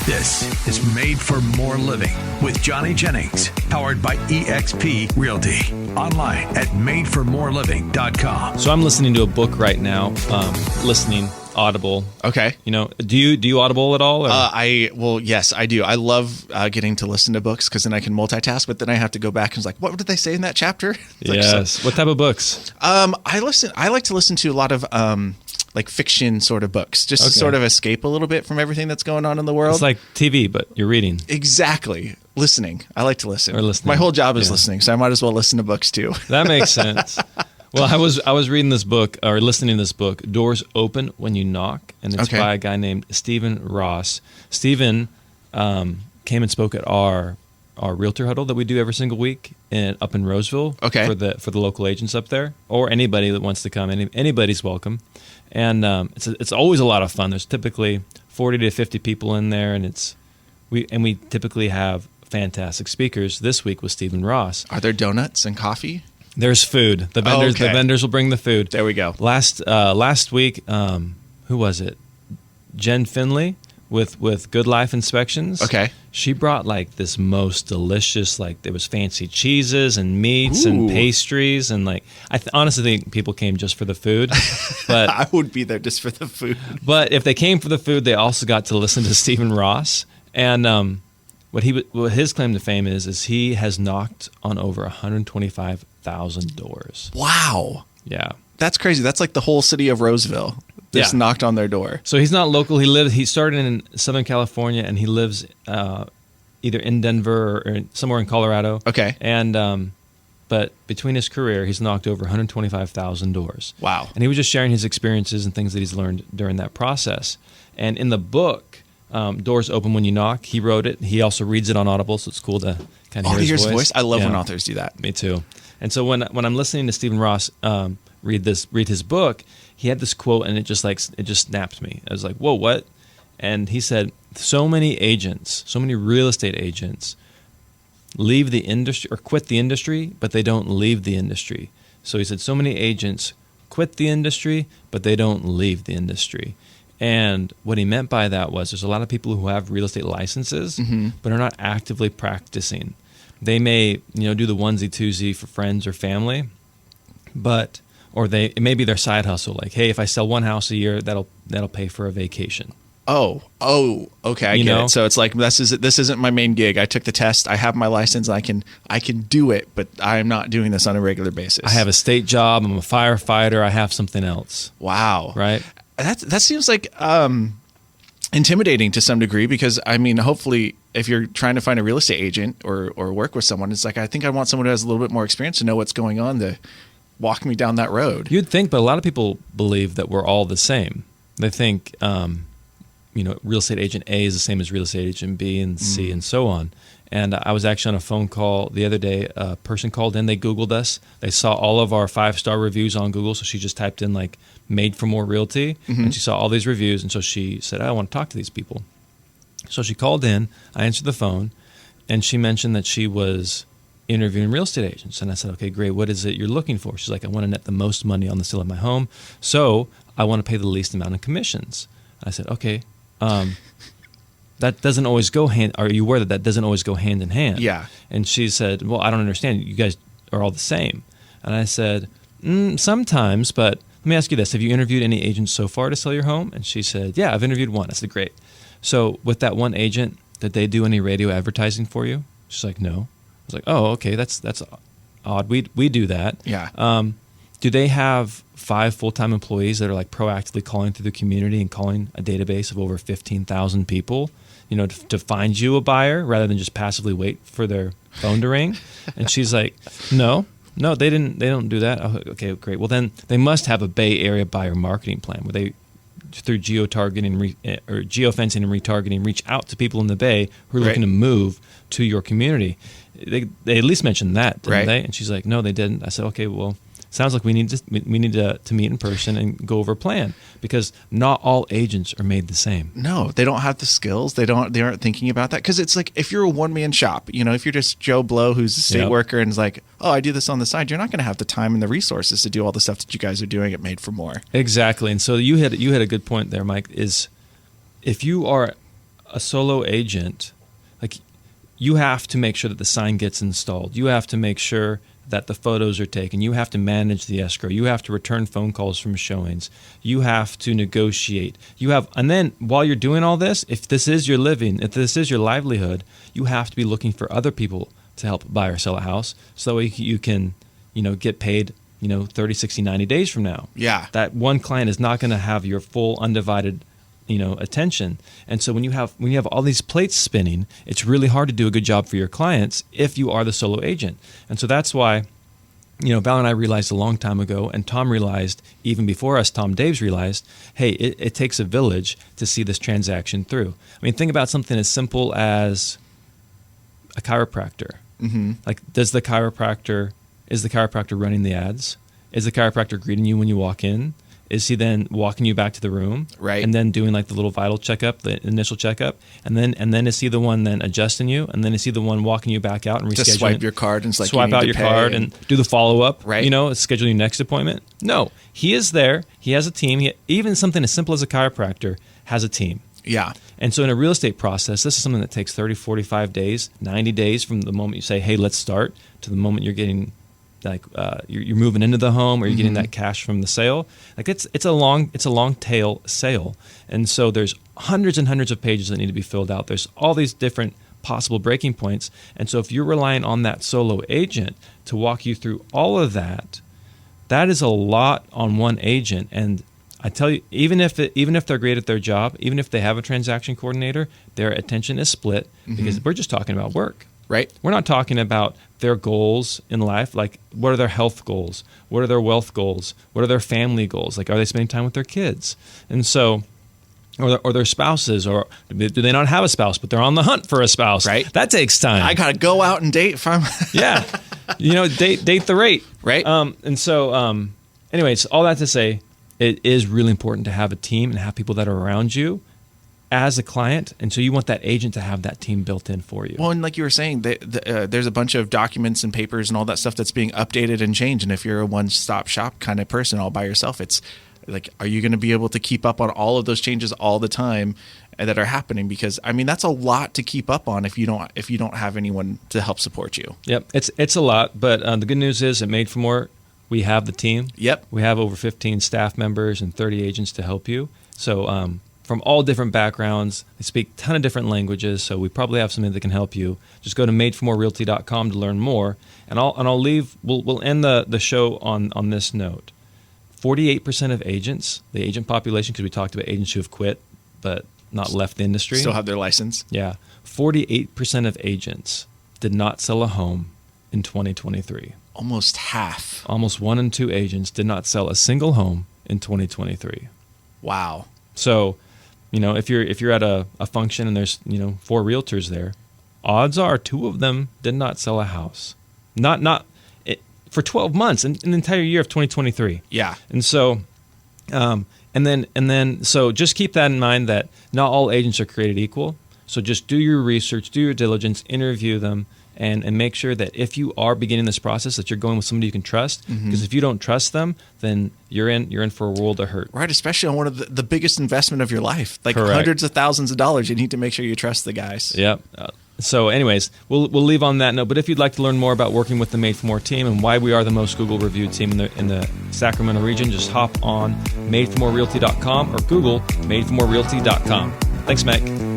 This is Made for More Living with Johnny Jennings, powered by eXp Realty. Online at madeformoreliving.com. So I'm listening to a book right now, listening Audible. Okay. You know, do you Audible at all? Or? Yes, I do. I love getting to listen to books because then I can multitask, but then I have to go back and it's like, what did they say in that chapter? Yes. What type of books? I like to listen to a lot of like fiction sort of books, just to sort of escape a little bit from everything that's going on in the world. It's like TV, but you're reading. Exactly. Listening. I like to listen. Or listening. My whole job is listening, so I might as well listen to books too. That makes sense. Well, I was reading this book, or listening to this book, Doors Open When You Knock, and it's by a guy named Stephen Ross. Stephen came and spoke at our realtor huddle that we do every single week up in Roseville for the local agents up there, or anybody that wants to come. Anybody's welcome. And it's always a lot of fun. There's typically 40 to 50 people in there, and we typically have fantastic speakers. This week was Stephen Ross. Are there donuts and coffee? There's food. The vendors will bring the food. There we go. Last week, who was it? Jen Finley with Good Life Inspections. Okay. She brought like this most delicious, like there was fancy cheeses and meats and pastries, and like I honestly think people came just for the food. But I would be there just for the food. But if they came for the food, they also got to listen to Stephen Ross. And what his claim to fame is he has knocked on over 125,000 doors. Wow. Yeah. That's crazy. That's like the whole city of Roseville just knocked on their door. So he's not local. He started in Southern California, and he lives either in Denver or somewhere in Colorado. Okay. And but between his career, he's knocked over 125,000 doors. Wow. And he was just sharing his experiences and things that he's learned during that process. And in the book, Doors Open When You Knock, he wrote it. He also reads it on Audible, so it's cool to kind of hear his voice. I love when authors do that. Me too. And so when I'm listening to Stephen Ross read his book, he had this quote, and it just snapped me. I was like, whoa, what? And he said, so many real estate agents leave the industry or quit the industry, but they don't leave the industry. So he said, so many agents quit the industry, but they don't leave the industry. And what he meant by that was there's a lot of people who have real estate licenses, but are not actively practicing. They may, do the onesie twosie for friends or family, or it may be their side hustle. Like, hey, if I sell one house a year, that'll pay for a vacation. Oh, okay, I get it. So it's like this isn't my main gig. I took the test. I have my license. I can do it, but I'm not doing this on a regular basis. I have a state job. I'm a firefighter. I have something else. Wow, right? That seems like intimidating to some degree, because I mean, hopefully, if you're trying to find a real estate agent or work with someone, it's like I think I want someone who has a little bit more experience to know what's going on to walk me down that road. You'd think, but a lot of people believe that we're all the same. They think, real estate agent A is the same as real estate agent B and C and so on. And I was actually on a phone call the other day. A person called in. They Googled us. They saw all of our 5-star reviews on Google. So she just typed in like "Made for More Realty," and she saw all these reviews. And so she said, I want to talk to these people. So she called in. I answered the phone, and she mentioned that she was interviewing real estate agents. And I said, okay, great. What is it you're looking for? She's like, I want to net the most money on the sale of my home, so I want to pay the least amount of commissions. I said, okay. That doesn't always go hand. Are you aware that doesn't always go hand in hand? Yeah. And she said, well, I don't understand. You guys are all the same. And I said, sometimes, but let me ask you this. Have you interviewed any agents so far to sell your home? And she said, yeah, I've interviewed one. I said, great. So with that one agent, did they do any radio advertising for you? She's like, no. I was like, oh, okay, that's odd. We do that. Yeah. Do they have 5 full-time employees that are like proactively calling through the community and calling a database of over 15,000 people, to find you a buyer rather than just passively wait for their phone to ring? And she's like, no, they don't do that. Oh, okay, great. Well, then they must have a Bay Area buyer marketing plan where they, through geotargeting or geofencing and retargeting, reach out to people in the Bay who are looking to move to your community. They at least mentioned that, didn't they? And she's like, no, they didn't. I said, okay, well, sounds like we need to meet in person and go over a plan, because not all agents are made the same. No, they don't have the skills. They aren't thinking about that, because it's like if you're a one-man shop, if you're just Joe Blow who's a state worker and is like, oh, I do this on the side, you're not going to have the time and the resources to do all the stuff that you guys are doing at Made for More. Exactly. And so you had a good point there, Mike, is if you are a solo agent, like, you have to make sure that the sign gets installed. You have to make sure that the photos are taken. You have to manage the escrow. You have to return phone calls from showings. You have to negotiate. And then while you're doing all this, if this is your living, if this is your livelihood, you have to be looking for other people to help buy or sell a house, so that way you can, get paid, 30, 60, 90 days from now. Yeah. That one client is not going to have your full undivided attention. And so when you have all these plates spinning, it's really hard to do a good job for your clients if you are the solo agent. And so that's why, Val and I realized a long time ago, and Tom realized even before us, Tom Daves realized, hey, it takes a village to see this transaction through. I mean, think about something as simple as a chiropractor. Mm-hmm. Like, is the chiropractor running the ads? Is the chiropractor greeting you when you walk in? Is he then walking you back to the room, right? And then doing like the little vital checkup, the initial checkup, and then is he the one then adjusting you, and then is he the one walking you back out and rescheduling? Just swipe your card and it's like swipe out your card and do the follow up, right? Schedule your next appointment. No, he is there. He has a team. Even something as simple as a chiropractor has a team. Yeah. And so in a real estate process, this is something that takes 30, 45 days, 90 days from the moment you say, hey, let's start, to the moment you're getting, like, you're moving into the home, or you're getting that cash from the sale. Like, it's a long tail sale. And so there's hundreds and hundreds of pages that need to be filled out. There's all these different possible breaking points. And so if you're relying on that solo agent to walk you through all of that, that is a lot on one agent. And I tell you, even if they're great at their job, even if they have a transaction coordinator, their attention is split, because we're just talking about work. Right. We're not talking about their goals in life. Like, what are their health goals? What are their wealth goals? What are their family goals? Like, are they spending time with their kids? And so, or their spouses, or do they not have a spouse, but they're on the hunt for a spouse? Right. That takes time. I got to go out and date from. Yeah. Date the rate. Right. And so, anyways, all that to say, it is really important to have a team and have people that are around you as a client, and so you want that agent to have that team built in for you. Well, and like you were saying, there's a bunch of documents and papers and all that stuff that's being updated and changed. And if you're a one-stop shop kind of person all by yourself, it's like, are you going to be able to keep up on all of those changes all the time that are happening? Because I mean, that's a lot to keep up on if you don't have anyone to help support you. Yep, it's a lot. But the good news is, at Made for More, we have the team. Yep, we have over 15 staff members and 30 agents to help you. So. From all different backgrounds, they speak a ton of different languages, so we probably have something that can help you. Just go to madeformorerealty.com to learn more, and I'll leave. We'll end the show on this note. 48% of agents, the agent population, because we talked about agents who have quit but not left the industry, still have their license. Yeah, 48% of agents did not sell a home in 2023. Almost half. Almost 1 in 2 agents did not sell a single home in 2023. Wow. So, if you're at a function and there's 4 realtors there, odds are 2 of them did not sell a house, for 12 months, in the entire year of 2023. Yeah. And so, and then so just keep that in mind, that not all agents are created equal. So just do your research, do your diligence, interview them, and make sure that if you are beginning this process, that you're going with somebody you can trust. Because if you don't trust them, then you're in for a world of hurt. Right, especially on one of the biggest investment of your life, like Correct. Hundreds of thousands of dollars. You need to make sure you trust the guys. Yep. So anyways, we'll leave on that note. But if you'd like to learn more about working with the Made for More team and why we are the most Google reviewed team in the Sacramento region, just hop on madeformorerealty.com or Google madeformorerealty.com. Thanks, Mac.